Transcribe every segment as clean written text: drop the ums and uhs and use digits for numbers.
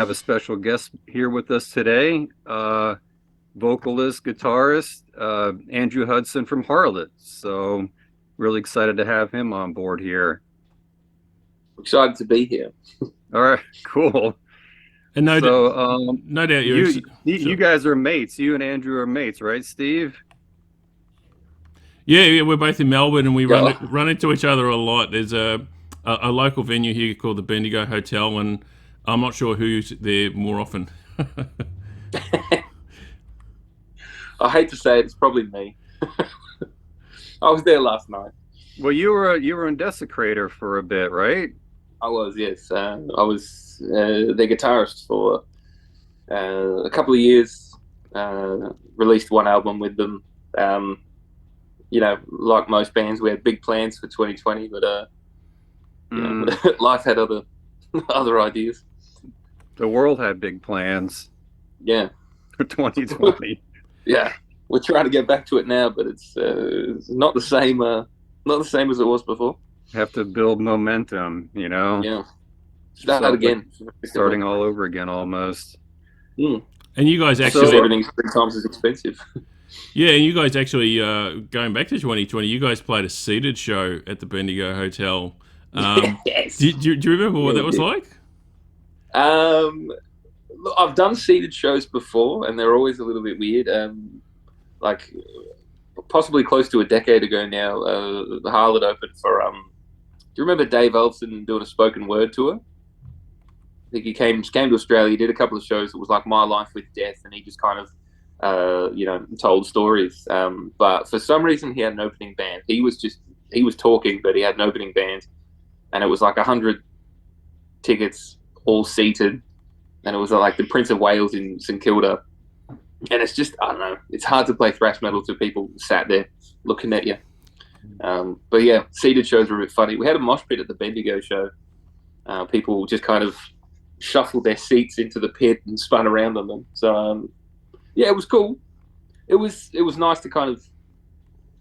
have a special guest here with us today, vocalist, guitarist, Andrew Hudson from Harlott. So really excited to have him on board here. Excited to be here. All right, cool. And no, So no doubt you guys are mates. You and Andrew are mates, right, Steve? Yeah, we're both in Melbourne, and we run into each other a lot. There's a local venue here called the Bendigo Hotel, and I'm not sure who's there more often. I hate to say it, it's probably me. I was there last night. Well, you were in Desecrator for a bit, right? I was, yes. I was their guitarist for a couple of years. Released one album with them. You know, like most bands, we had big plans for 2020, but life had other ideas. The world had big plans. Yeah, for 2020. Yeah, we're trying to get back to it now, but it's not the same. Not the same as it was before. Have to build momentum, you know. Yeah, start again, starting all over again, almost. Mm. And you guys actually everything's 3 times as expensive. Yeah, and you guys actually going back to 2020, you guys played a seated show at the Bendigo Hotel. Yes. Do you remember what that was like? Look, I've done seated shows before, and they're always a little bit weird. Like possibly close to a decade ago now, the Harlott opened for. Do you remember Dave Elson doing a spoken word tour? I think he came to Australia, did a couple of shows. It was like My Life with Death, and he just kind of told stories. But for some reason, he had an opening band. He was talking, but he had an opening band, and it was like 100 tickets, all seated, and it was like the Prince of Wales in St Kilda. And it's just, I don't know, it's hard to play thrash metal to people sat there looking at you. But yeah, seated shows were a bit funny. We had a mosh pit at the Bendigo show. People just kind of shuffled their seats into the pit and spun around on them. So yeah, it was cool. It was nice to kind of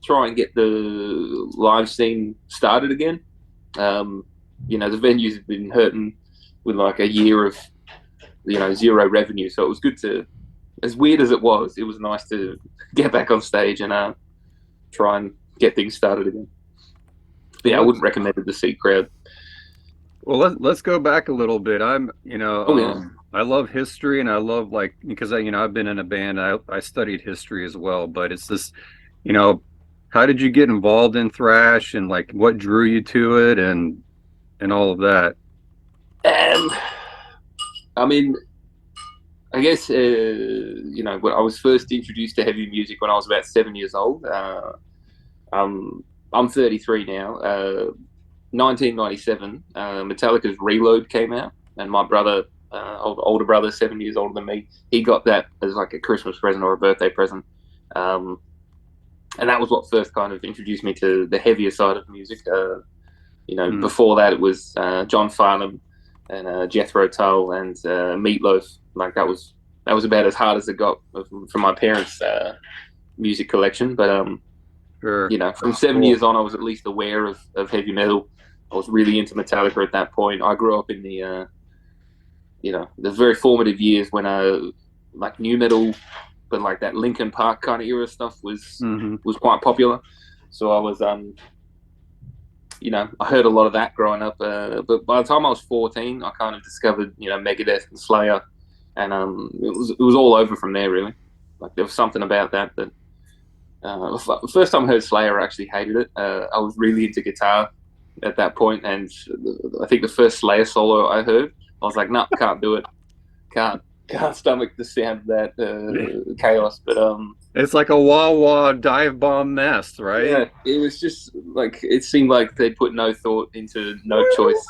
try and get the live scene started again. The venues have been hurting with like a year of zero revenue, so it was good to, as weird as it was nice to get back on stage and try and get things started again. But yeah, I wouldn't recommend it to seat crowd. Well, let's go back a little bit. I love history, and I love, like, because I've been in a band. I studied history as well, but it's this, how did you get involved in thrash, and like what drew you to it, and all of that? I mean, I guess when I was first introduced to heavy music when I was about 7 years old. I'm 33 now. 1997, Metallica's Reload came out, and my brother, older brother, 7 years older than me, he got that as like a Christmas present or a birthday present. And that was what first kind of introduced me to the heavier side of music. Before that it was John Farnham and Jethro Tull and Meatloaf. Like that was about as hard as it got from my parents' music collection. But sure. From 7 years on, I was at least aware of heavy metal. I was really into Metallica at that point. I grew up in the the very formative years when like new metal, but like that Linkin Park kind of era stuff was quite popular. So I was I heard a lot of that growing up. But by the time I was 14, I kind of discovered Megadeth and Slayer, and it was all over from there really. Like there was something about that. The first time I heard Slayer, I actually hated it. I was really into guitar at that point, and I think the first Slayer solo I heard, I was like, "No, can't do it. Can't stomach the sound of that chaos." But it's like a wah-wah dive bomb mess, right? Yeah, it was just like, it seemed like they put no thought into no choice.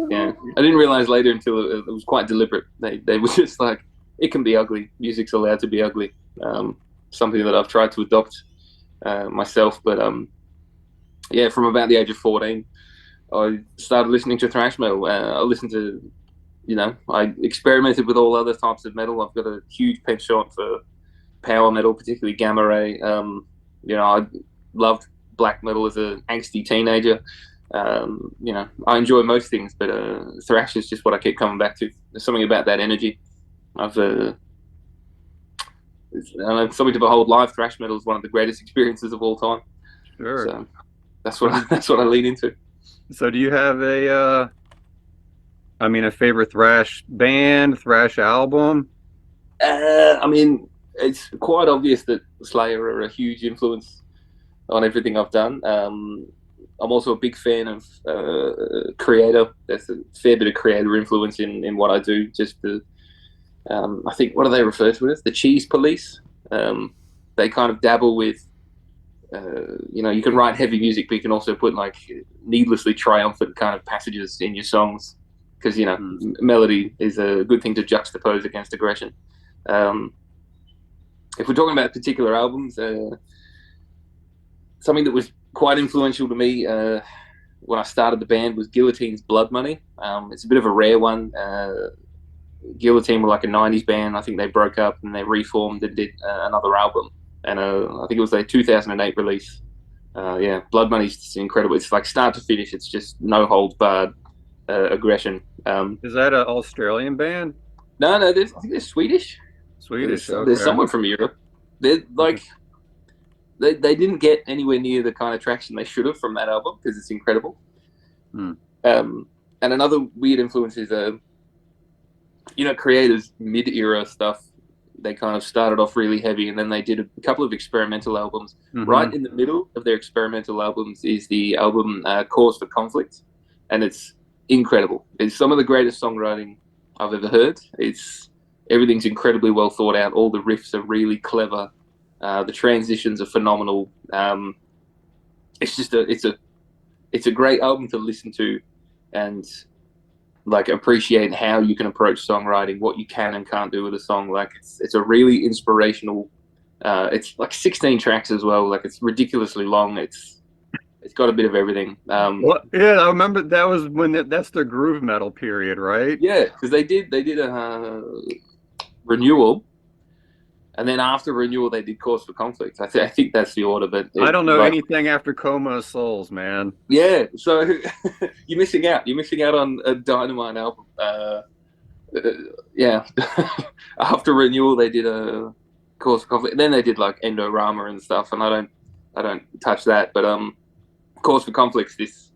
Yeah, I didn't realize later until it was quite deliberate. They were just like, it can be ugly. Music's allowed to be ugly. Something that I've tried to adopt myself, but yeah, from about the age of 14, I started listening to thrash metal. I listened to, I experimented with all other types of metal. I've got a huge penchant for power metal, particularly gamma ray. I loved black metal as an angsty teenager. You know, I enjoy most things, but thrash is just what I keep coming back to. There's something about that energy. I've something to behold live. Thrash metal is one of the greatest experiences of all time. Sure. So that's what that's what I lean into. So do you have a favorite thrash band, thrash album? I mean, it's quite obvious that Slayer are a huge influence on everything I've done. I'm also a big fan of Creator. There's a fair bit of Creator influence in what I do. Just the, I think, what do they refer to it as? The Cheese Police. They kind of dabble with, you know, you can write heavy music, but you can also put like needlessly triumphant kind of passages in your songs because, you know, melody is a good thing to juxtapose against aggression. If we're talking about particular albums, something that was quite influential to me when I started the band was Guillotine's Blood Money. It's a bit of a rare one. Guillotine were like a 90s band. I think they broke up and they reformed and did another album. And I think it was their 2008 release. Yeah, Blood Money's incredible. It's like start to finish. It's just no holds barred aggression. Is that an Australian band? No, I think they're Swedish. Swedish. There's someone from Europe. They're like they didn't get anywhere near the kind of traction they should have from that album because it's incredible. And another weird influence is you know, Creator's mid-era stuff. They kind of started off really heavy, and then they did a couple of experimental albums. Right in the middle of their experimental albums is the album Cause for Conflict, and it's incredible. It's some of the greatest songwriting I've ever heard. Everything's incredibly well thought out. All the riffs are really clever. The transitions are phenomenal. It's just it's a great album to listen to, and like appreciate how you can approach songwriting, what you can and can't do with a song. Like it's a really inspirational. It's like 16 tracks as well. Like it's ridiculously long. It's got a bit of everything. Well, yeah, I remember that was when that's their groove metal period, right? Yeah, because they did a Renewal, and then after Renewal they did Cause for Conflict. I think that's the order. But I don't know anything after Coma of Souls, man. Yeah, so you're missing out. You're missing out on a dynamite album. Yeah, after Renewal they did a Cause for Conflict. Then they did like Endorama and stuff, and I don't touch that. But Cause for Conflict's this.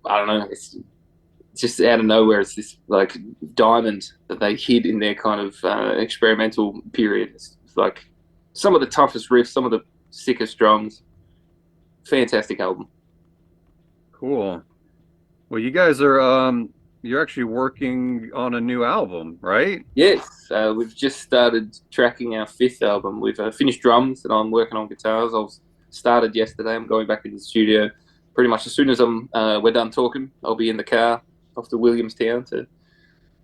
I don't know. It's just out of nowhere. It's this like diamond that they hid in their kind of experimental period. It's like some of the toughest riffs, some of the sickest drums. Fantastic album. Cool. Well, you guys are you're actually working on a new album, right? Yes, we've just started tracking our 5th album. We've finished drums and I'm working on guitars. I was started yesterday. I'm going back into the studio pretty much as soon as we're done talking. I'll be in the car off to Williamstown to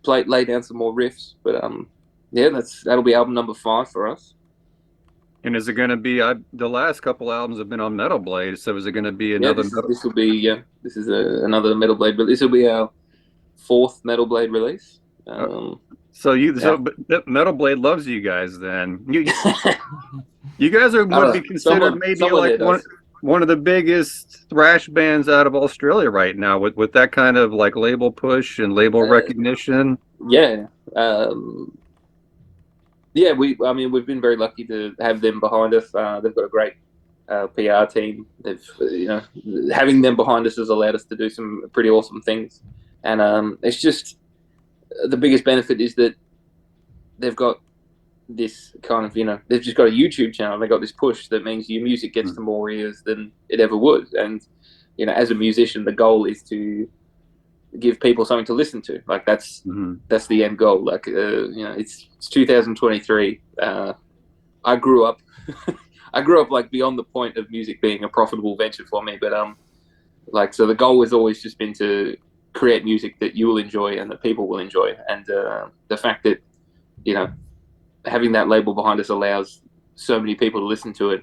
lay down some more riffs. But yeah, that'll be album number 5 for us. And is it going to be? The last couple albums have been on Metal Blade, so is it going to be another? This will be This is another Metal Blade, but this will be our 4th Metal Blade release. But Metal Blade loves you guys. Then you guys would be considered maybe like one of the biggest thrash bands out of Australia right now with that kind of like label push and label recognition. Yeah. Yeah, we've been very lucky to have them behind us. They've got a great PR team. Having them behind us has allowed us to do some pretty awesome things. And it's just the biggest benefit is that they've got this kind of, they've just got a YouTube channel. They got this push that means your music gets to more ears than it ever would. And, as a musician, the goal is to give people something to listen to. Like that's the end goal. Like, it's 2023. I grew up like beyond the point of music being a profitable venture for me. But, so the goal has always just been to create music that you will enjoy and that people will enjoy. And the fact that, having that label behind us allows so many people to listen to it.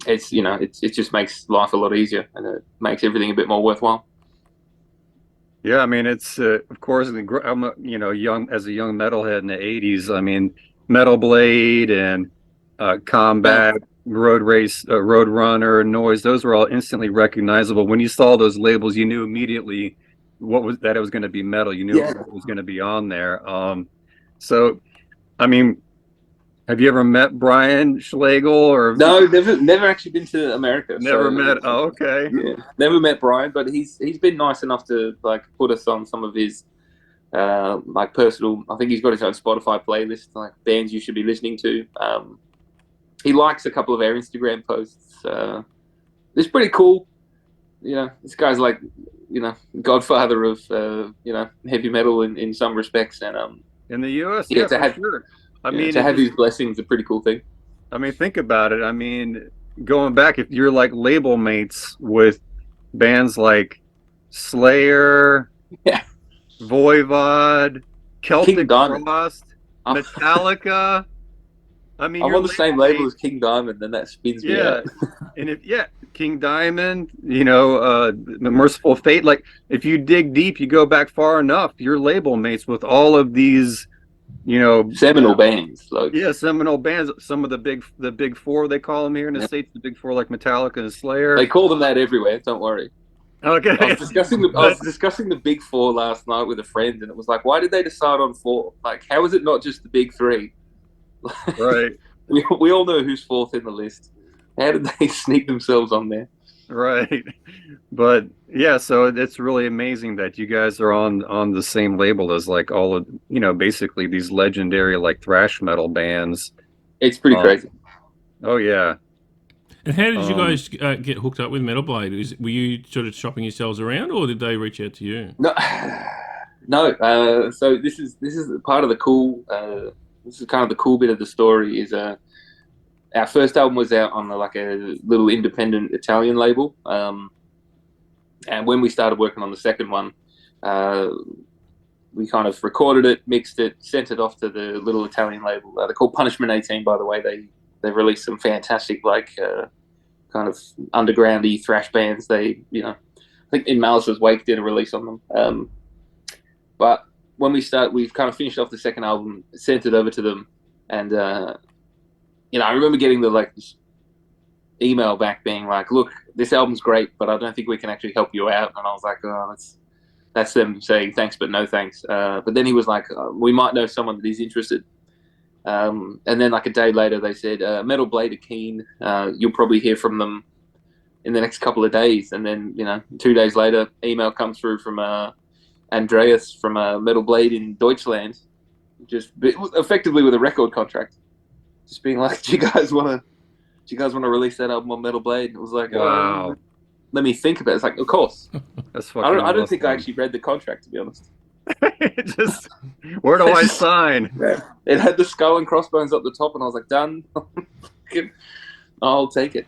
It just makes life a lot easier and it makes everything a bit more worthwhile. Yeah, I mean, it's of course, I'm young as a young metalhead in the '80s. I mean, Metal Blade and Combat Road Race, Road Runner, Noise, those were all instantly recognizable. When you saw those labels, you knew immediately that it was going to be metal. You knew what was going to be on there. So, I mean, have you ever met Brian Schlegel or? No, never actually been to America. Never met. Oh, okay. Yeah, never met Brian, but he's been nice enough to like put us on some of his like personal. I think he's got his own Spotify playlist, like bands you should be listening to. He likes a couple of our Instagram posts. It's pretty cool. You know, this guy's like, you know, godfather of you know, heavy metal in some respects, and in the U.S. Yeah, to have sure. I mean, to have his blessings is a pretty cool thing. I mean, think about it. I mean, going back, if you're like label mates with bands like Slayer, Voivod, Celtic Frost, Metallica. I mean, I'm on the same label as King Diamond, and that spins me out. And if King Diamond, you know, Merciful Fate. Like, if you dig deep, you go back far enough, you're label mates with all of these, you know, seminal bands. Like, seminal bands. Some of the big four, they call them here in the States, the big four, like Metallica and Slayer. They call them that everywhere. Don't worry. Okay. I was discussing the big four last night with a friend, and it was like, why did they decide on four? Like, how is it not just the big three? Right. we all know who's fourth in the list. How did they sneak themselves on there? Right. But yeah, so it's really amazing that you guys are on the same label as like all of, you know, basically these legendary like thrash metal bands. It's pretty crazy. Oh yeah. And how did you guys get hooked up with Metal Blade? Were you sort of shopping yourselves around, or did they reach out to you? No. So this is part of the cool. This is kind of the cool bit of the story. Is our first album was out on like a little independent Italian label, and when we started working on the second one, we kind of recorded it, mixed it, sent it off to the little Italian label. They're called Punishment 18, by the way. They've released some fantastic kind of undergroundy thrash bands. They, you know, I think In Malice's wake did a release on them. But when we've kind of finished off the second album, sent it over to them, and you know, I remember getting this email back being like, "Look, this album's great, but I don't think we can actually help you out." And I was like, "Oh, that's them saying thanks, but no thanks." But then he was like, "We might know someone that is interested." And then like a day later, they said, "Metal Blade are keen. You'll probably hear from them in the next couple of days." And then, you know, 2 days later, email comes through from Andreas from Metal Blade in Deutschland, just effectively with a record contract, just being like, "Do you guys want to release that album on Metal Blade?" And it was like, wow. Let me think about it. It's like, of course. That's fucking I don't think I actually read the contract, to be honest. Just, where do I sign? It had the skull and crossbones up the top, and I was like, done. I'll take it.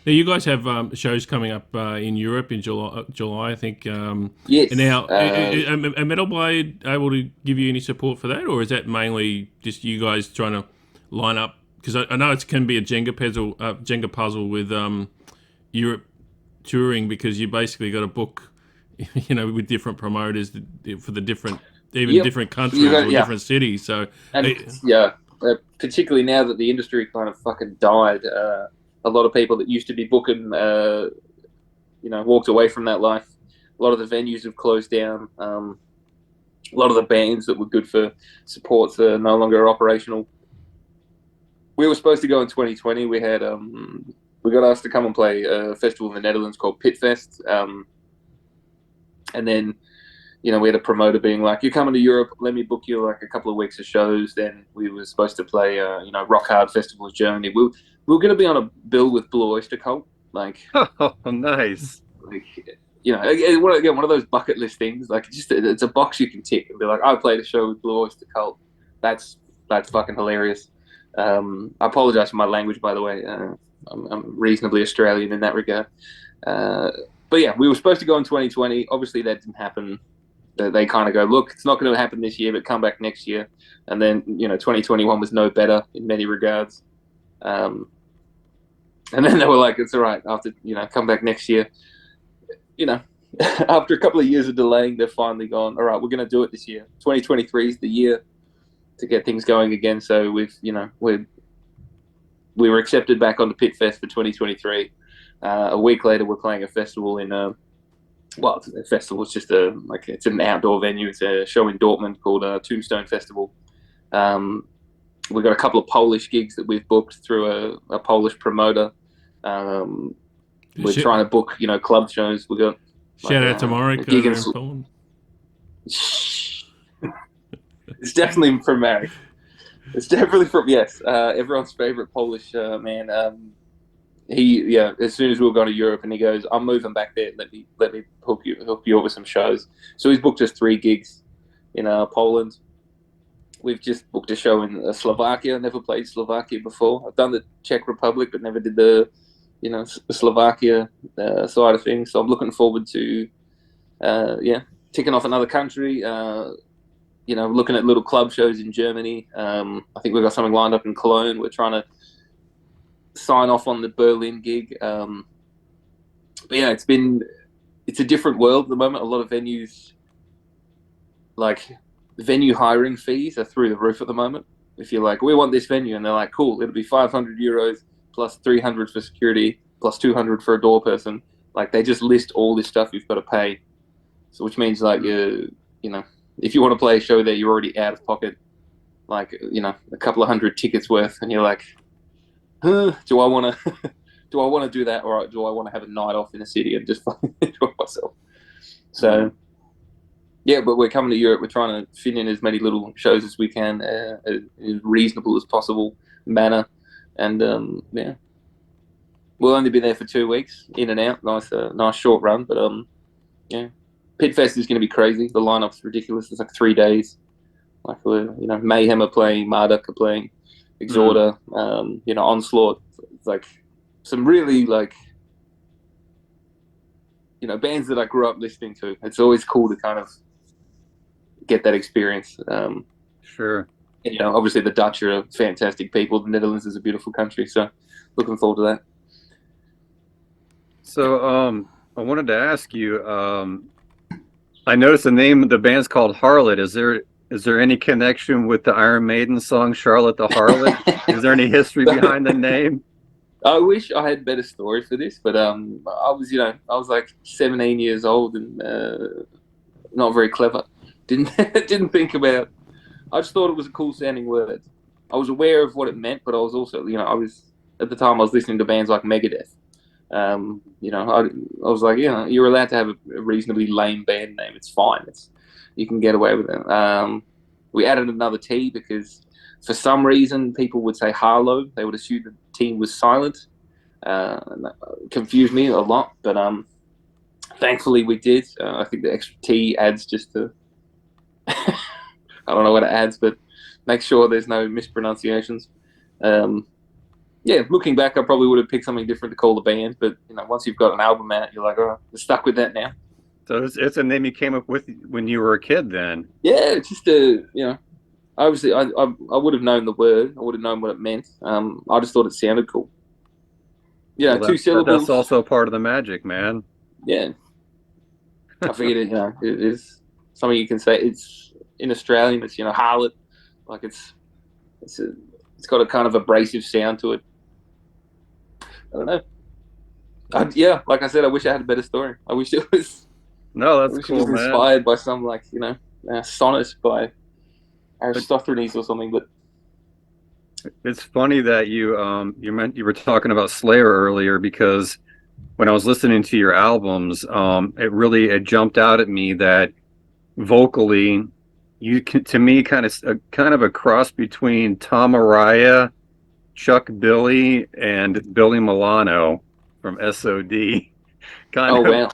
Now you guys have shows coming up in Europe in July, I think. Yes. And now, are Metal Blade able to give you any support for that, or is that mainly just you guys trying to line up? Because I know it can be a Jenga puzzle with Europe touring, because you basically got to book, with different promoters for the different, different countries or different cities. So, and particularly now that the industry kind of fucking died, a lot of people that used to be booking, walked away from that life. A lot of the venues have closed down. A lot of the bands that were good for supports are no longer operational. We were supposed to go in 2020. We had we got asked to come and play a festival in the Netherlands called Pitfest, and then we had a promoter being like, "You're coming to Europe, let me book you like a couple of weeks of shows." Then we were supposed to play Rock Hard Festival in Germany. We were going to be on a bill with Blue Oyster Cult, like, oh, nice. Like, again, one of those bucket list things. Like, it's a box you can tick and be like, I played a show with Blue Oyster Cult. That's fucking hilarious. I apologize for my language, by the way. I'm reasonably Australian in that regard. But yeah, we were supposed to go in 2020. Obviously, that didn't happen. They kind of go, look, it's not going to happen this year, but come back next year. And then 2021 was no better in many regards. And then they were like, it's all right, after come back next year. After a couple of years of delaying, they've finally gone, all right, we're going to do it this year. 2023 is the year to get things going again. So we were accepted back onto Pitfest for 2023. A week later, we're playing a festival in a festival. It's just it's an outdoor venue. It's a show in Dortmund called Tombstone Festival. We've got a couple of Polish gigs that we've booked through a Polish promoter. We're trying to book, club shows. We got shout out to Marek in Poland. It's definitely from Marek. It's definitely from everyone's favorite Polish man. He as soon as we were going to Europe, and he goes, "I'm moving back there. Let me hook you up with some shows." So he's booked us 3 gigs in Poland. We've just booked a show in Slovakia. Never played Slovakia before. I've done the Czech Republic, but never did the Slovakia side of things. So I'm looking forward to ticking off another country. Looking at little club shows in Germany. I think we've got something lined up in Cologne. We're trying to sign off on the Berlin gig. But yeah, it's a different world at the moment. A lot of venues, like, venue hiring fees are through the roof at the moment. If you're like, we want this venue, and they're like, cool, it'll be €500 plus 300 for security plus 200 for a door person. Like, they just list all this stuff you've got to pay. So which means, like, if you want to play a show there, you're already out of pocket, like, a couple of hundred tickets worth, and you're like, do I want to do that, or do I want to have a night off in the city and just enjoy myself? So yeah, but we're coming to Europe. We're trying to fit in as many little shows as we can in reasonable as possible manner, and we'll only be there for 2 weeks, in and out. Nice short run, but Pitfest is going to be crazy. The lineup's ridiculous. It's like 3 days. Like, Mayhem are playing, Marduk are playing, Exhorter, Onslaught. It's like some really, like, bands that I grew up listening to. It's always cool to kind of get that experience. Sure. And, obviously the Dutch are fantastic people. The Netherlands is a beautiful country, so looking forward to that. So I wanted to ask you, I noticed the name of the band's called Harlott. Is there any connection with the Iron Maiden song Charlotte the Harlot? Is there any history behind the name? I wish I had a better story for this, but I was like 17 years old and not very clever. Didn't think about. I just thought it was a cool sounding word. I was aware of what it meant, but I was also, at the time I was listening to bands like Megadeth. I was like, you're allowed to have a reasonably lame band name. It's fine. You can get away with it. We added another T because for some reason people would say Harlow. They would assume the T was silent. And that confused me a lot, but thankfully we did. I think the extra T adds just to I don't know what it adds, but make sure there's no mispronunciations. yeah, looking back, I probably would have picked something different to call the band. But once you've got an album out, you're like, oh, we're stuck with that now. So it's a name you came up with when you were a kid, then? Yeah, it's just obviously, I would have known the word. I would have known what it meant. I just thought it sounded cool. Well, Two that's syllables. also part of the magic, man. Yeah, I figured it is something you can say. It's in Australian. It's Harlott, like it's got a kind of abrasive sound to it. I don't know. Yeah, like I said, I wish I had a better story. I wish it was. No, I that's wish it was cool, man. inspired by some sonnet by Aristophanes or something. But It's funny that you were talking about Slayer earlier, because when I was listening to your albums, it jumped out at me that vocally you can, to me, kind of a cross between Tom Araya, Chuck Billy, and Billy Milano from SOD. Kind oh of wow,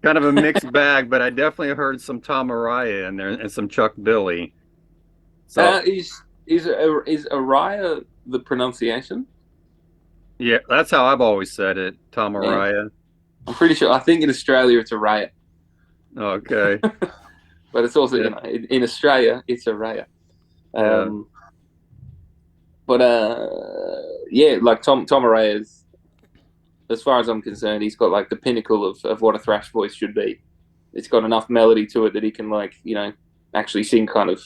kind of a mixed bag, but I definitely heard some Tom Araya in there and some Chuck Billy. So is Araya the pronunciation? yeah, that's how I've always said it, Tom Man, Araya. I'm pretty sure. I think in Australia it's Araya, Okay. but it's also Yeah. in Australia it's Araya. Yeah. But yeah, like Tom Araya is, as far as I'm concerned, he's got like the pinnacle of what a thrash voice should be. It's got enough melody to it that he can actually sing kind of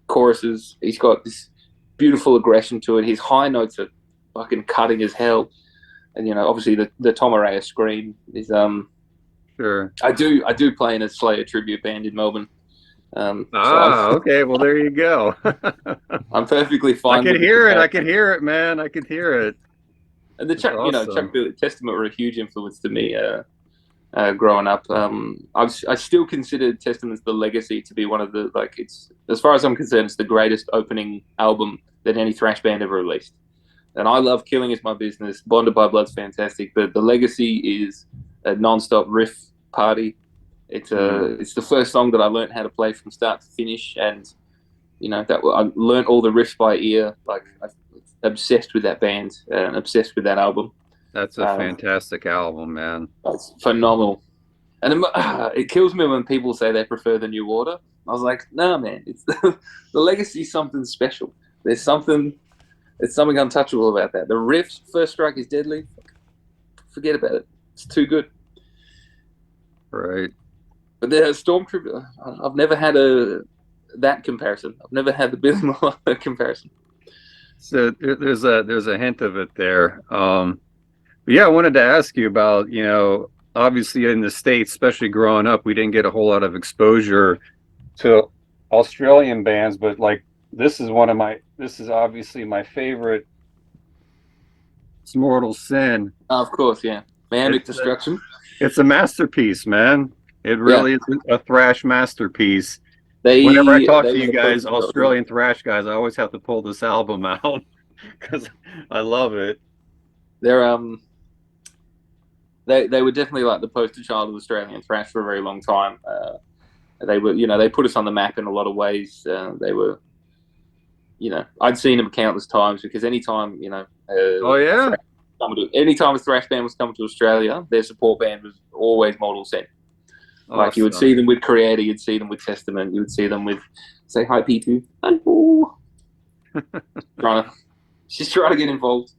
choruses. He's got this beautiful aggression to it. His high notes are fucking cutting as hell, and obviously the Tom Araya scream is Sure. I do play in a Slayer tribute band in Melbourne. Okay. Well, there you go. I'm perfectly I fine could with the hear it. I comparison. could hear it, man. I could hear it. And the It's Chuck awesome. Billy Testament were a huge influence to me growing up. I still consider Testament's The Legacy to be one of the it's, as far as I'm concerned, it's the greatest opening album that any thrash band ever released. And I love Killing Is My Business. Bonded by Blood's fantastic, but The Legacy is a non-stop riff party. It's the first song that I learned how to play from start to finish, and that I learned all the riffs by ear. Like I'm obsessed with that band and obsessed with that album. That's a fantastic album, man. It's phenomenal, and it kills me when people say they prefer the New Order. I was like, no, man, it's the Legacy is something special. There's something untouchable about that. The riffs, First Strike is Deadly. Forget about it. It's too good. Right. But the Stormtrooper, I've never had that comparison. I've never had the Billy Milano comparison. So there's a hint of it there. But yeah, I wanted to ask you about, obviously in the States, especially growing up, we didn't get a whole lot of exposure to Australian bands, but like this is obviously my favorite. It's Mortal Sin. Of course, yeah. Mammoth It's Destruction. it's a masterpiece, man. It Yeah. really is a thrash masterpiece. Whenever I They talk to were you the guys, poster child. Australian thrash guys, I always have to pull this album out because I love it. They're they were definitely like the poster child of Australian thrash for a very long time. They were, they put us on the map in a lot of ways. They were, I'd seen them countless times because anytime, Oh yeah, anytime a thrash band was coming to Australia, their support band was always Mortal Sin. Like you would see awesome. them with Creator, you'd see them with Testament, you would see them with Say Hi P2. Hello. She's trying to get involved.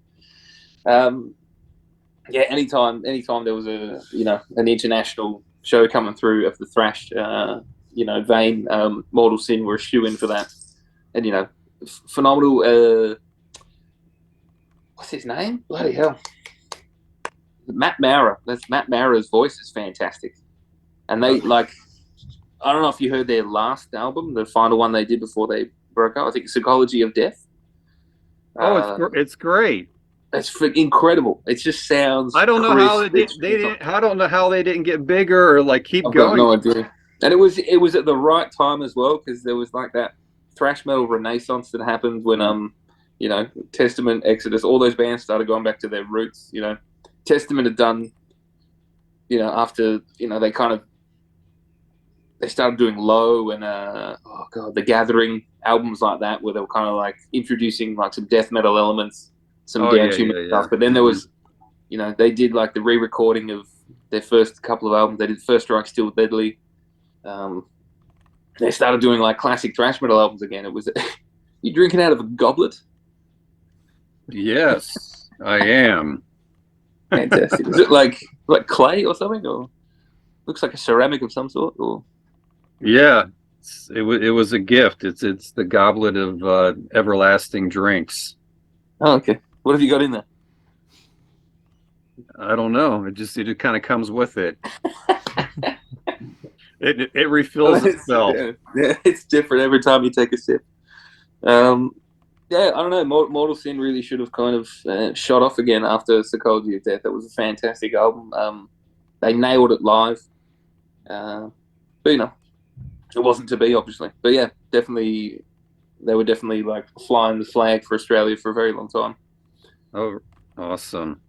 Yeah, anytime there was an international show coming through of the thrash vein, Mortal Sin were a shoe in for that. And phenomenal what's his name? Bloody hell. Matt Mara. That's Matt Mara's voice is fantastic. And they I don't know if you heard their last album, the final one they did before they broke up. I think Psychology of Death. It's great. It's incredible. It just sounds. I don't know how crisp. they did. They didn't. I don't know how they didn't get bigger or like keep I've got going. no idea. And it was at the right time as well because there was like that thrash metal renaissance that happened when Testament, Exodus, all those bands started going back to their roots. Testament had done. After they started doing Low and The Gathering albums like that, where they were kind of like introducing like some death metal elements some Oh yeah, downtuning yeah, yeah. stuff. But then there Mhm. was, they did like the re-recording of their first couple of albums. They did First Strike Still Deadly. Um, they started doing like classic thrash metal albums again. It was you drinking out of a goblet. Yes, I am. Fantastic. Is it like clay or something, or looks like a ceramic of some sort? Or Yeah, it was a gift. It's the goblet of everlasting drinks. oh, okay. What have you got in there? I don't know. It kind of comes with it. It refills itself. Yeah, it's different every time you take a sip. Um, yeah, I don't know. Mortal Sin really should have kind of shot off again after Psychology of Death. It was a fantastic album. They nailed it live. But it wasn't to be, obviously. But yeah, definitely, they were definitely like flying the flag for Australia for a very long time. Oh, awesome. Did,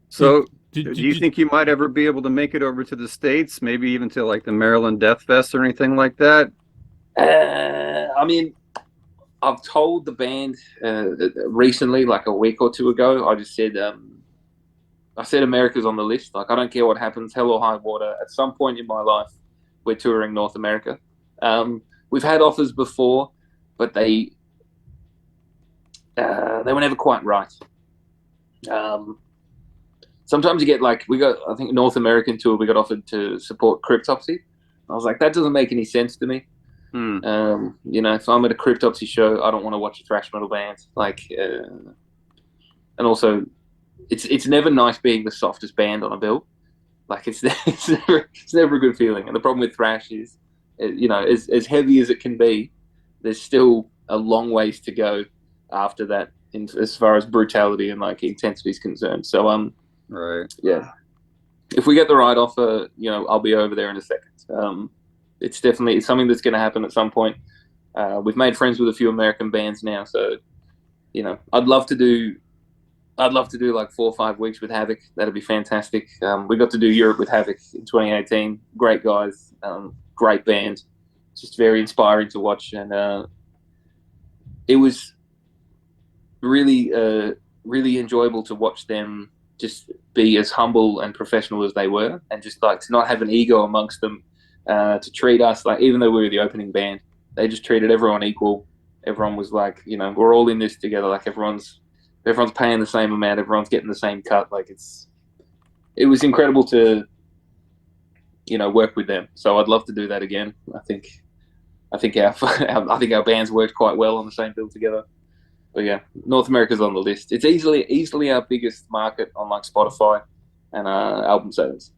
So, did, do did, you did, think you might ever be able to make it over to the States, maybe even to like the Maryland Death Fest or anything like that? I mean, I've told the band recently, like a week or two ago. I said America's on the list. Like, I don't care what happens, hell or high water. At some point in my life, we're touring North America. We've had offers before, but they were never quite right. Um, Sometimes you get like I think North American tour. We got offered to support Cryptopsy. I was like, that doesn't make any sense to me. Hmm. If I'm at a Cryptopsy show, I don't want to watch a thrash metal band. And also, it's never nice being the softest band on a bill. Like it's never a good feeling. And the problem with thrash is, as heavy as it can be, there's still a long ways to go after that, as far as brutality and like intensity is concerned. So Right. yeah, if we get the right offer, I'll be over there in a second. It's something that's going to happen at some point. We've made friends with a few American bands now, so I'd love to do. I'd love to do like 4 or 5 weeks with Havoc. That'd be fantastic. We got to do Europe with Havoc in 2018. Great guys, great band. Just very inspiring to watch, and it was really, really enjoyable to watch them just be as humble and professional as they were, and just like to not have an ego amongst them. To treat us like, even though we were the opening band, they just treated everyone equal. Everyone was like, we're all in this together. Like everyone's paying the same amount. Everyone's getting the same cut. Like it was incredible to work with them. So I'd love to do that again. I think our bands worked quite well on the same bill together. But yeah, North America's on the list. It's easily our biggest market on like Spotify and album sales.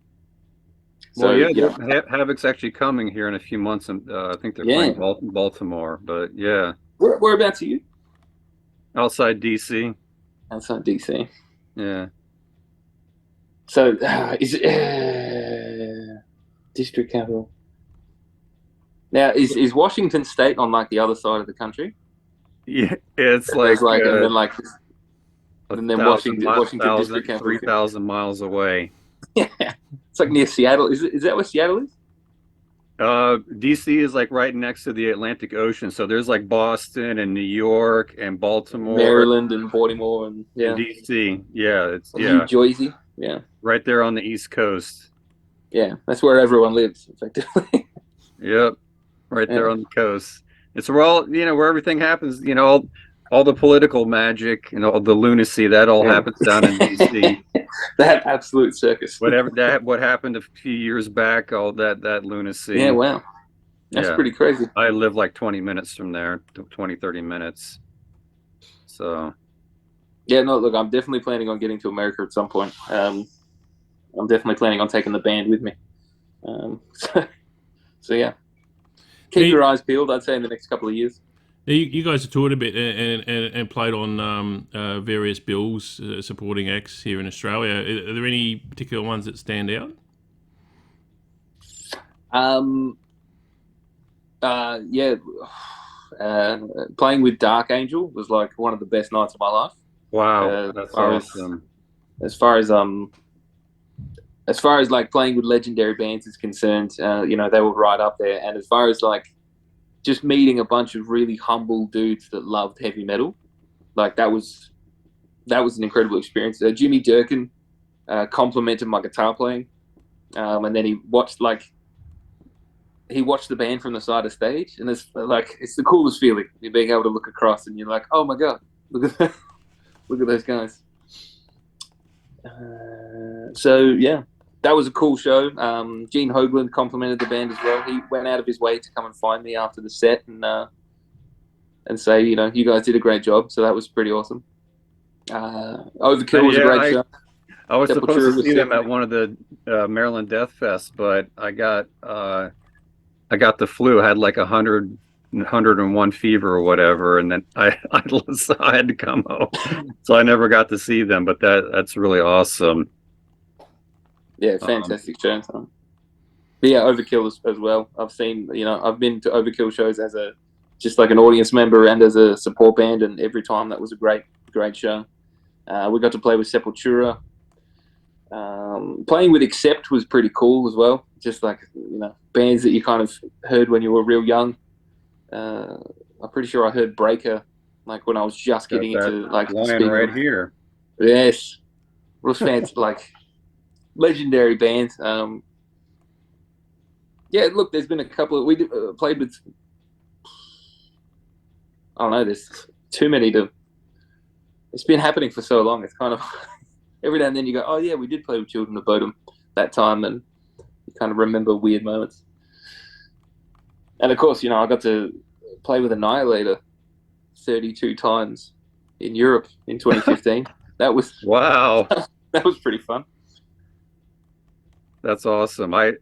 Well, So yeah, Havoc's actually coming here in a few months, and I think they're yeah. playing Baltimore. But yeah, Whereabouts are you? outside DC. Outside DC. Yeah. So is it district capital? Now is Washington State on like the other side of the country? Yeah, it's There's like like, and then like, a and then thousand, Washington district capital. 3,000 miles away. Yeah, it's like near Seattle. Is that where Seattle is? DC is like right next to the Atlantic Ocean, so there's like Boston and New York and Baltimore Maryland and Baltimore and and yeah, DC. Yeah, it's New Jersey. Yeah, right there on the East Coast. yeah, that's where everyone lives, effectively. Yep, right Yeah. there on the coast. It's where where everything happens. All the political magic and all the lunacy that all Yeah. happens down in DC. That absolute circus. What happened a few years back, all that lunacy. Yeah, wow. That's Yeah. pretty crazy. I live like 20 minutes from there, 20, 30 minutes. So, Yeah, no, look, I'm definitely planning on getting to America at some point. I'm definitely planning on taking the band with me. So yeah, keep your eyes peeled, I'd say, in the next couple of years. You guys have toured a bit and played on various bills supporting acts here in Australia. Are there any particular ones that stand out? Yeah, playing with Dark Angel was like one of the best nights of my life. wow, that's awesome. As far as like playing with legendary bands is concerned, they were right up there. And as far as like just meeting a bunch of really humble dudes that loved heavy metal, like that was that was an incredible experience. Jimmy Durkin complimented my guitar playing, and then he watched the band from the side of stage, and it's the coolest feeling. You're being able to look across, and you're like, oh my god, look at that. Look at those guys. So yeah, that was a cool show. Gene Hoglan complimented the band as well. He went out of his way to come and find me after the set and say, you guys did a great job. So that was pretty awesome. Overkill was a great show. I was supposed to see them at one of the Maryland Death Fest, but I got the flu. I had like 101 fever or whatever, and then I had to come home, so I never got to see them. But that's really awesome. Yeah, fantastic show. But yeah, Overkill as well. I've been to Overkill shows as just like an audience member and as a support band, and every time that was a great show. We got to play with Sepultura. Playing with Accept was pretty cool as well. Just like, bands that you kind of heard when you were real young. I'm pretty sure I heard Breaker like when I was just getting into like Lion right here. Yes, real fans, like legendary band. Yeah, look, there's been a couple we played with. I don't know. There's too many to. It's been happening for so long. It's kind of every now and then you go, oh yeah, we did play with Children of Bodom that time, and you kind of remember weird moments. And of course, I got to play with Annihilator 32 times in Europe in 2015. That was wow. That was pretty fun. That's awesome. I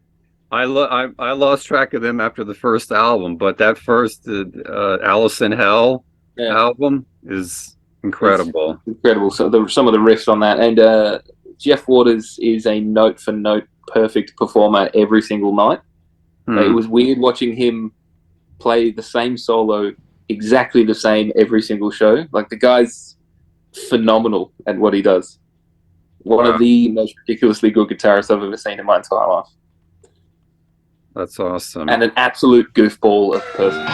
lost track of them after the first album, but that first Alice in Hell album is incredible. It's incredible. So some of the riffs on that, and Jeff Waters is a note for note perfect performer every single night. It was weird watching him play the same solo exactly the same every single show. Like, the guy's phenomenal at what he does. One of the most ridiculously good guitarists I've ever seen in my entire life. That's awesome. And an absolute goofball of a person.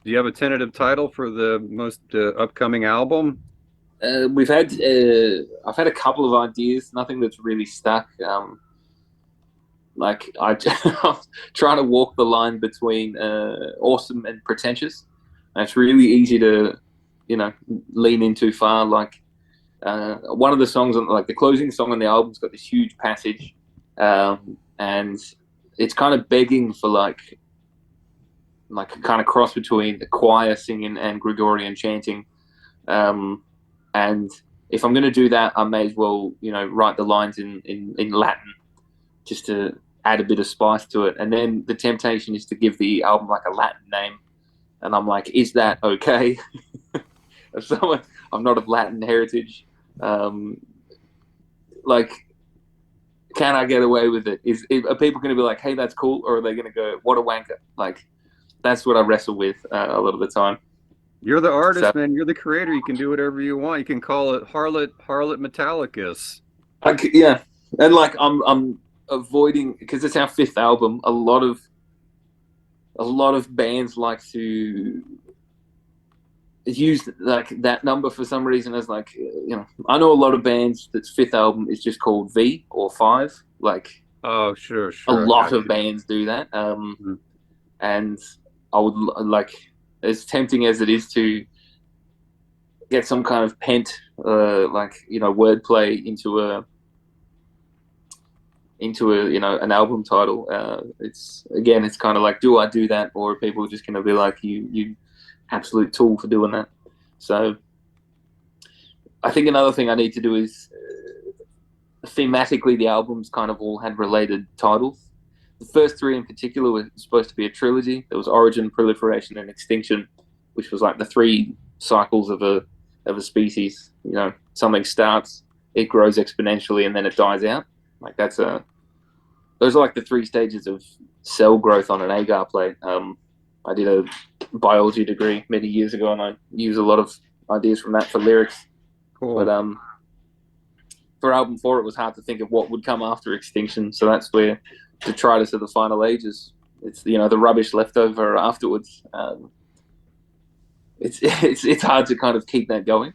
Do you have a tentative title for the most upcoming album? We've had I've had a couple of ideas, nothing that's really stuck. Like I'm trying to walk the line between awesome and pretentious. And it's really easy to, lean in too far. Like one of the songs on, like the closing song on the album's got this huge passage, and it's kind of begging for like a kind of cross between the choir singing and Gregorian chanting. And if I'm going to do that, I may as well, write the lines in Latin just to add a bit of spice to it. And then the temptation is to give the album like a Latin name. And I'm like, is that okay? If someone, I'm not of Latin heritage. Like, can I get away with it? Are people going to be like, hey, that's cool? Or are they going to go, what a wanker? Like, that's what I wrestle with a lot of the time. You're the So, artist, man. You're the creator. You can do whatever you want. You can call it Harlott Metallicus. yeah. And like, I'm avoiding, because it's our fifth album, a lot of bands like to use like that number for some reason as like, I know a lot of bands that's fifth album is just called V or five. Like Oh, sure, a sure. I lot got of you. bands do that. Mhm. And I would like, as tempting as it is to get some kind of pent, like, wordplay into a an album title. It's kind of like, do I do that, or are people just going to be like, you absolute tool for doing that? So I think another thing I need to do is thematically the albums kind of all had related titles. The first three in particular were supposed to be a trilogy. There was Origin, Proliferation, and Extinction, which was like the three cycles of a species. Something starts, it grows exponentially, and then it dies out. Like those are like the three stages of cell growth on an agar plate. I did a biology degree many years ago, and I use a lot of ideas from that for lyrics. But Cool. for album four, it was hard to think of what would come after Extinction. So that's where Detritus of the Final Ages. It's the rubbish left over afterwards. It's hard to kind of keep that going.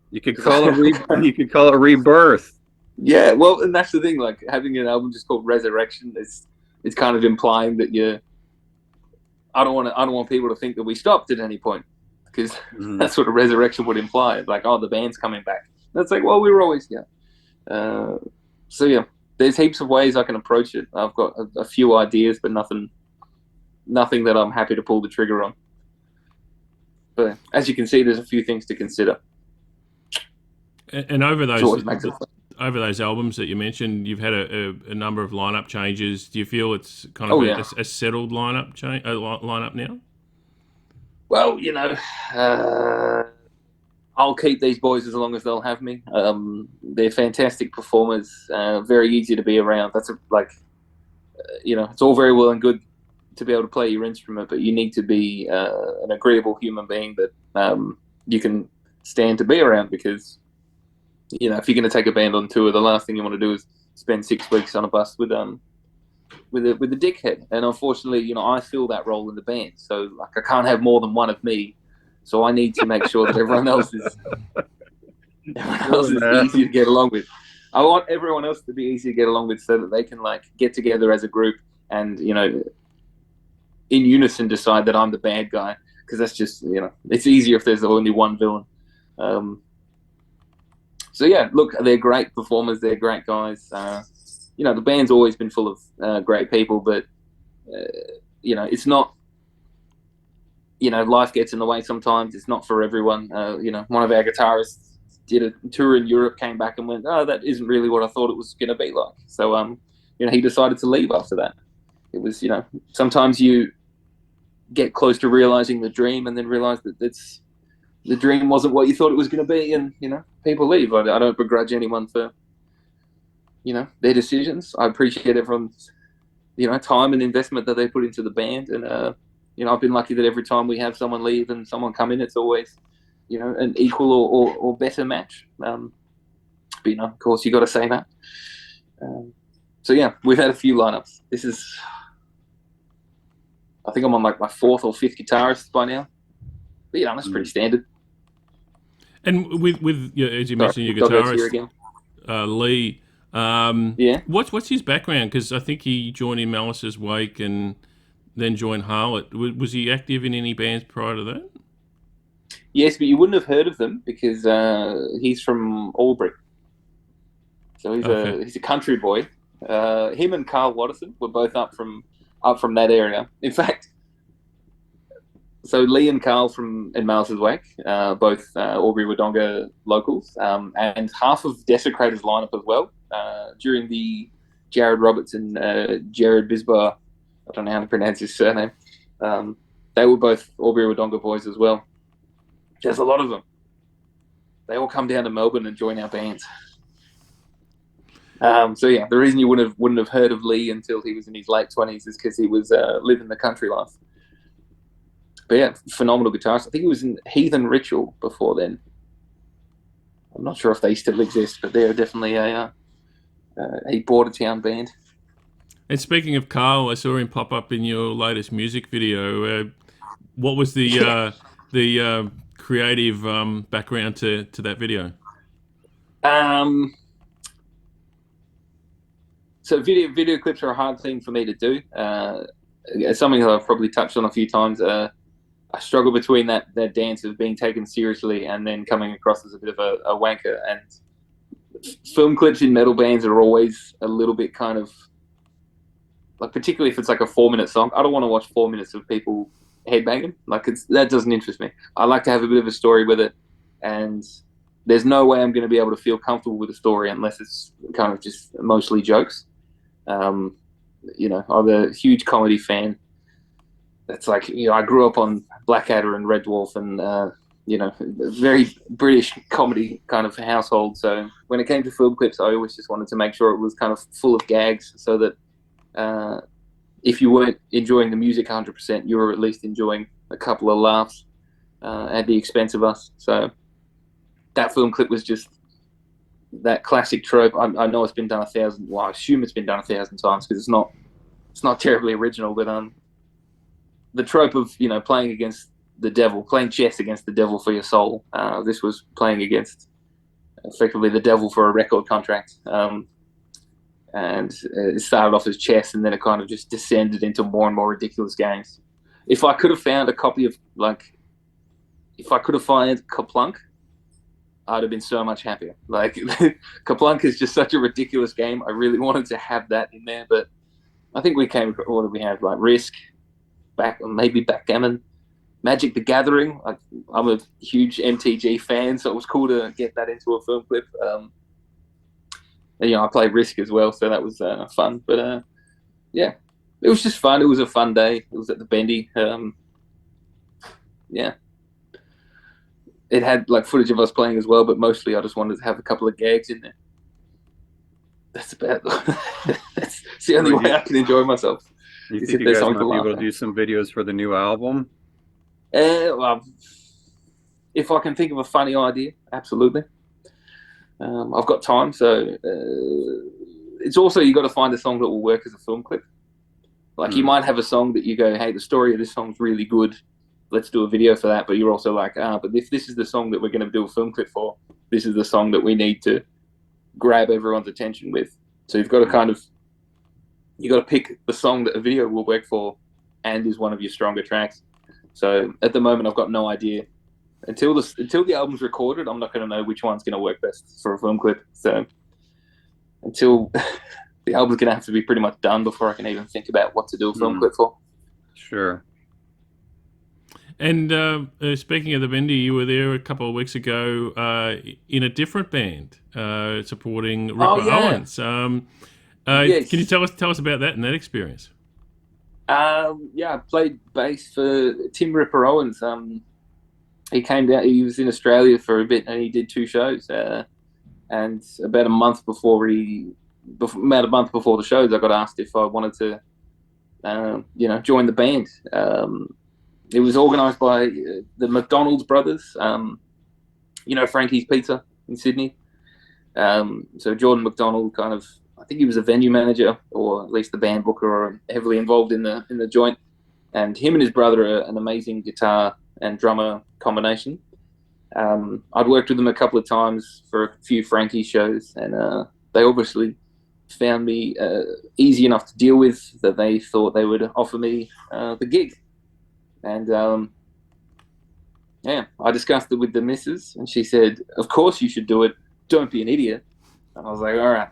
You could call it you could call it rebirth. Yeah, well, and that's the thing. Like having an album just called Resurrection is it's kind of implying that you. I don't want people to think that we stopped at any point, because Mhm. that's what a resurrection would imply. Like, oh, the band's coming back. That's like, well, we were always here. Uh, so yeah, there's heaps of ways I can approach it. I've got a few ideas, but nothing that I'm happy to pull the trigger on. But as you can see, there's a few things to consider, And over which those always makes it fun. over those albums that you mentioned, you've had a number of lineup changes. Do you feel it's kind of Oh yeah. a settled lineup now? Well, I'll keep these boys as long as they'll have me. They're fantastic performers, very easy to be around. It's all very well and good to be able to play your instrument, but you need to be an agreeable human being that you can stand to be around, because if you're going to take a band on tour, the last thing you want to do is spend 6 weeks on a bus with a dickhead. And unfortunately, I fill that role in the band, so like I can't have more than one of me. So I need to make sure that everyone Sure, else is easy man. to get along with. I want everyone else to be easy to get along with, so that they can like get together as a group and in unison decide that I'm the bad guy, because that's just it's easier if there's only one villain. So yeah, look, they're great performers, they're great guys. The band's always been full of great people, but it's not. Life gets in the way sometimes. It's not for everyone. One of our guitarists did a tour in Europe, came back and went, "Oh, that isn't really what I thought it was going to be like." So, he decided to leave after that. It was, sometimes you get close to realizing the dream and then realize that the dream wasn't what you thought it was going to be, and people leave. I don't begrudge anyone for their decisions. I appreciate everyone's time and investment that they put into the band, and I've been lucky that every time we have someone leave and someone come in, it's always an equal or better match. But of course, you got to say that. So yeah, we've had a few lineups. I think I'm on like my fourth or fifth guitarist by now. But that's pretty standard. And with as you Sorry, mentioned, your Doggo's here guitarist again. Lee. Yeah. What's his background? Because I think he joined in Malice's wake and then joined Harlott. Was he active in any bands prior to that? Yes, but you wouldn't have heard of them because he's from Albury, so Okay. he's a country boy. Him and Carl Watterson were both up from that area. In fact, so Lee and Carl from in Malice's Wake, both Albury Wodonga locals, and half of Desecrator's lineup as well. During the Jared Roberts and Jared Bisbar, I don't know how to pronounce his surname. They were both Albury Wodonga boys as well. There's a lot of them. They all come down to Melbourne and join our bands. So yeah, the reason you wouldn't have heard of Lee until he was in his late 20s is because he was living the country life. But yeah, phenomenal guitarist. I think he was in Heathen Ritual before then. I'm not sure if they still exist, but they're definitely a border town band. And speaking of Carl, I saw him pop up in your latest music video. What was the creative background to that video? So video clips are a hard thing for me to do. It's something that I've probably touched on a few times. I struggle between that dance of being taken seriously and then coming across as a bit of a wanker. And film clips in metal bands are always a little bit kind of like, particularly if it's like a 4-minute song. I don't want to watch 4 minutes of people headbanging. Like that doesn't interest me. I like to have a bit of a story with it, and there's no way I'm going to be able to feel comfortable with a story unless it's kind of just mostly jokes. I'm a huge comedy fan. It's like, I grew up on Blackadder and Red Dwarf and, very British comedy kind of household. So when it came to film clips, I always just wanted to make sure it was kind of full of gags so that if you weren't enjoying the music 100%, you were at least enjoying a couple of laughs at the expense of us. So that film clip was just that classic trope. I know it's been done 1,000. Well, I assume it's been done 1,000 times because it's not terribly original. But the trope of playing against the devil, playing chess against the devil for your soul. This was playing against effectively the devil for a record contract. And it started off as chess, and then it kind of just descended into more and more ridiculous games. If I could have found a copy of if I could have found Kaplunk, I'd have been so much happier. Like Kaplunk is just such a ridiculous game. I really wanted to have that in there, but I think we came. What did we have? Like Risk, maybe Backgammon, Magic the Gathering. I'm a huge MTG fan, so it was cool to get that into a film clip. I played Risk as well, so that was fun. But yeah, it was just fun. It was a fun day. It was at the Bendy. Yeah. It had like footage of us playing as well, but mostly I just wanted to have a couple of gags in there. That's about that's the only way I can enjoy myself. You think you guys might be able to do some videos for the new album? Well, if I can think of a funny idea, absolutely. I've got time, so it's also you got to find a song that will work as a film clip. Like you might have a song that you go, hey, the story of this song's really good. Let's do a video for that. But you're also like, but if this is the song that we're going to do a film clip for, this is the song that we need to grab everyone's attention with. So you've got to you got to pick the song that a video will work for and is one of your stronger tracks. So at the moment, I've got no idea. Until the album's recorded, I'm not going to know which one's going to work best for a film clip. So until the album's going to have to be pretty much done before I can even think about what to do a film clip for. Sure. And speaking of the Bendy, you were there a couple of weeks ago in a different band supporting Ripper Owens. Yes. Can you tell us about that and that experience? I played bass for Tim Ripper Owens. He came down. He was in Australia for a bit, and he did 2 shows. And about a month before the shows, I got asked if I wanted to, join the band. It was organised by the McDonald's brothers. Frankie's Pizza in Sydney. So Jordan McDonald I think he was a venue manager or at least the band booker or heavily involved in the joint. And him and his brother are an amazing guitar and drummer combination. I'd worked with them a couple of times for a few Frankie shows, and they obviously found me easy enough to deal with that they thought they would offer me the gig. And yeah, I discussed it with the missus, and she said, "Of course you should do it. Don't be an idiot." And I was like, all right,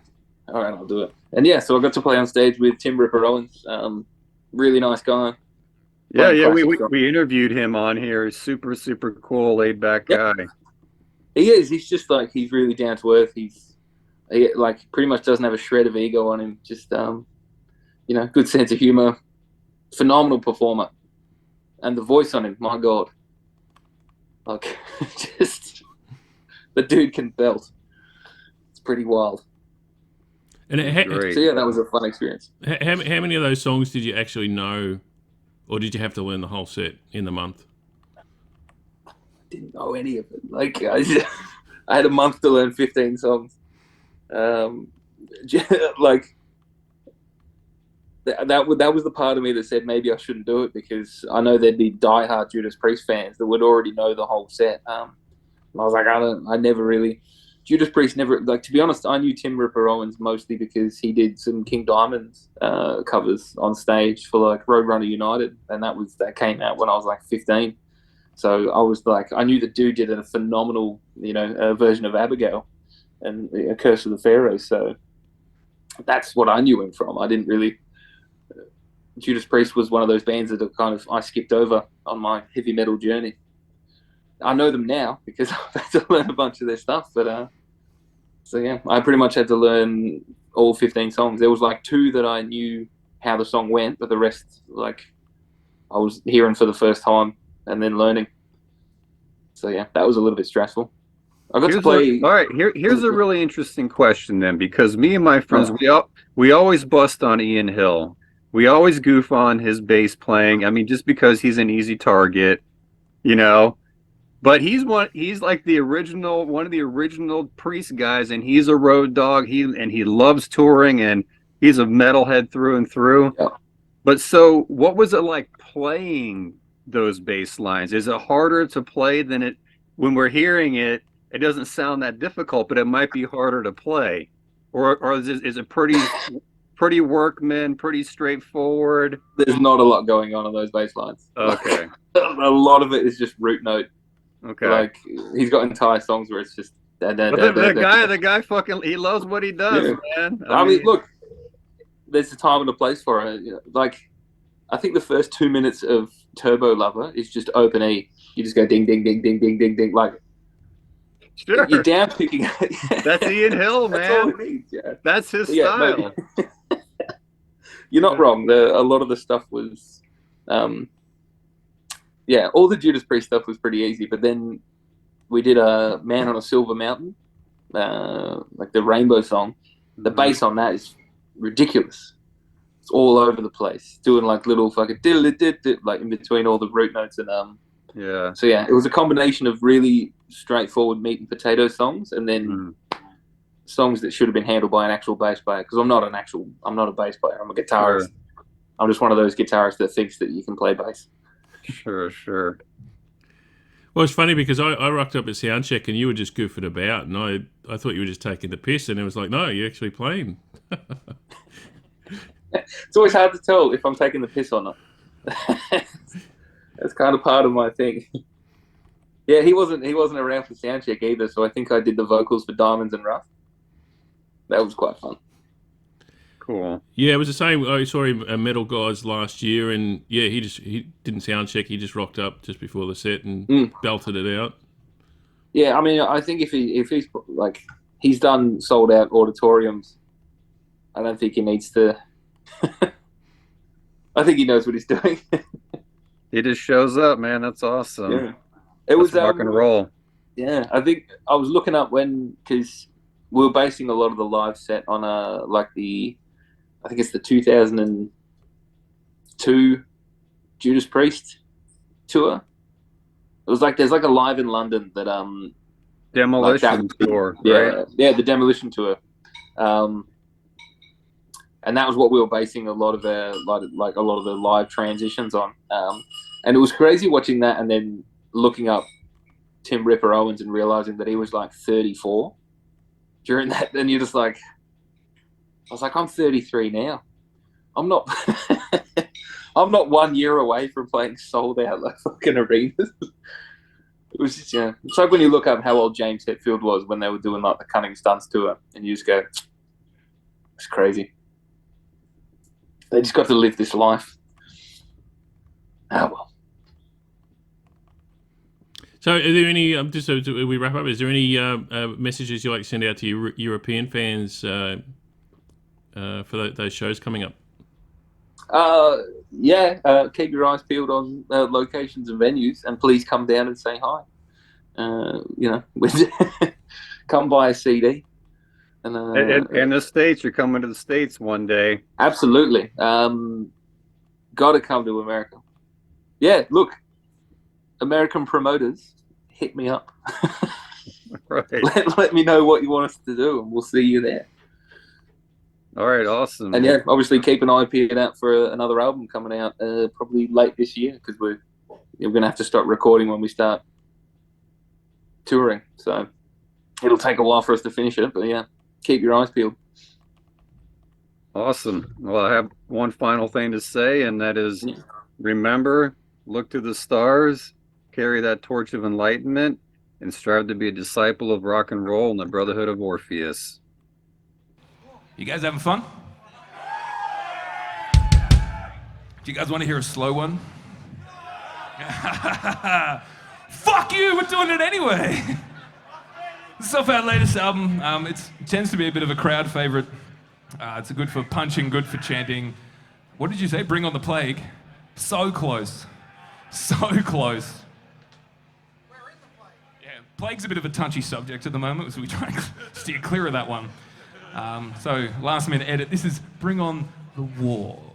I'll do it. And yeah, so I got to play on stage with Tim Ripper Owens. Really nice guy. Yeah, we interviewed him on here. He's super, super cool, laid back guy. He is. He's just like, he's really down to earth. He like pretty much doesn't have a shred of ego on him. Just good sense of humor. Phenomenal performer. And the voice on him, my God. Like, just the dude can belt. It's pretty wild. And so yeah, that was a fun experience. How many of those songs did you actually know, or did you have to learn the whole set in the month? I didn't know any of it. Like I had a month to learn 15 songs. Like that was the part of me that said maybe I shouldn't do it, because I know there'd be diehard Judas Priest fans that would already know the whole set. I was like, I never really. Judas Priest never, like, to be honest, I knew Tim Ripper Owens mostly because he did some King Diamond's covers on stage for like Roadrunner United, and that came out when I was like 15. So I was like, I knew the dude did a phenomenal, version of Abigail and A Curse of the Pharaoh. So that's what I knew him from. I didn't really. Judas Priest was one of those bands that I skipped over on my heavy metal journey. I know them now because I've had to learn a bunch of their stuff, but so yeah, I pretty much had to learn all 15 songs. There was like 2 that I knew how the song went, but the rest, like, I was hearing for the first time and then learning. So yeah, that was a little bit stressful. I got to play. All right, here's a really interesting question then, because me and my friends, we always bust on Ian Hill. We always goof on his bass playing. I mean, just because he's an easy target, But he's like one of the original Priest guys, and he's a road dog. He loves touring, and he's a metalhead through and through. Yeah. But so, what was it like playing those bass lines? Is it harder to play than it when we're hearing it? It doesn't sound that difficult, but it might be harder to play, or is it pretty workman, pretty straightforward? There's not a lot going on those bass lines. Okay. A lot of it is just root note. Okay. Like, he's got entire songs where it's just. The guy fucking, he loves what he does, man. I mean, look, there's a time and a place for it. Like, I think the first 2 minutes of Turbo Lover is just open E. You just go ding, ding, ding, ding, ding, ding, ding. Like, sure. You're down picking. That's Ian Hill, man. That's all it needs, yeah. That's his style. You're not wrong. A lot of the stuff was, all the Judas Priest stuff was pretty easy. But then we did a Man on a Silver Mountain, like the Rainbow song. The bass on that is ridiculous. It's all over the place, doing like little fucking like in between all the root notes and yeah. So yeah, it was a combination of really straightforward meat and potato songs, and then songs that should have been handled by an actual bass player. Because I'm not a bass player. I'm a guitarist. Sure. I'm just one of those guitarists that thinks that you can play bass. Sure. Well, it's funny because I rocked up at soundcheck and you were just goofing about, and I thought you were just taking the piss, and it was like, no, you're actually playing. It's always hard to tell if I'm taking the piss or not. That's kind of part of my thing. Yeah, he wasn't around for soundcheck either, so I think I did the vocals for Diamonds and Rough. That was quite fun. Cool. Yeah, it was the same. I saw him at Metal Guys last year, and yeah, he didn't soundcheck. He just rocked up just before the set and belted it out. Yeah, I mean, I think if he's like, he's done sold out auditoriums, I don't think he needs to. I think he knows what he's doing. He just shows up, man. That's awesome. Yeah. It was rock and roll. Yeah, I think I was looking up because we were basing a lot of the live set on I think it's the 2002 Judas Priest tour. It was like there's like a live in London that Demolition tour. Yeah, right? Yeah, the Demolition tour. And that was what we were basing a lot of the live transitions on. And it was crazy watching that and then looking up Tim Ripper Owens and realizing that he was like 34 during that. And you're just like, I was like, I'm 33 now. I'm not I'm not 1 year away from playing sold out like fucking arenas. It was just, it's like when you look up how old James Hetfield was when they were doing like the Cunning Stunts tour, and you just go, it's crazy. They just got to live this life. Oh well. So, are there any? Just so we wrap up, is there any messages you like to send out to European fans for those shows coming up? Keep your eyes peeled on locations and venues, and please come down and say hi. Come buy a CD. And the States, you're coming to the States one day. Absolutely. Got to come to America. Yeah, look, American promoters, hit me up. Right. Let me know what you want us to do, and we'll see you there. All right, awesome. And obviously keep an eye peeled out for another album coming out probably late this year, because we're going to have to start recording when we start touring. So it'll take a while for us to finish it, but yeah, keep your eyes peeled. Awesome. Well, I have one final thing to say, and that is, remember, look to the stars, carry that torch of enlightenment, and strive to be a disciple of rock and roll and the Brotherhood of Orpheus. You guys having fun? Do you guys want to hear a slow one? Fuck you, we're doing it anyway. This is off our latest album. It tends to be a bit of a crowd favorite. It's good for punching, good for chanting. What did you say? Bring on the plague. So close. So close. Where is the plague? Yeah, plague's a bit of a touchy subject at the moment, so we try and steer clear of that one. So last minute edit. This is Bring on the Wall.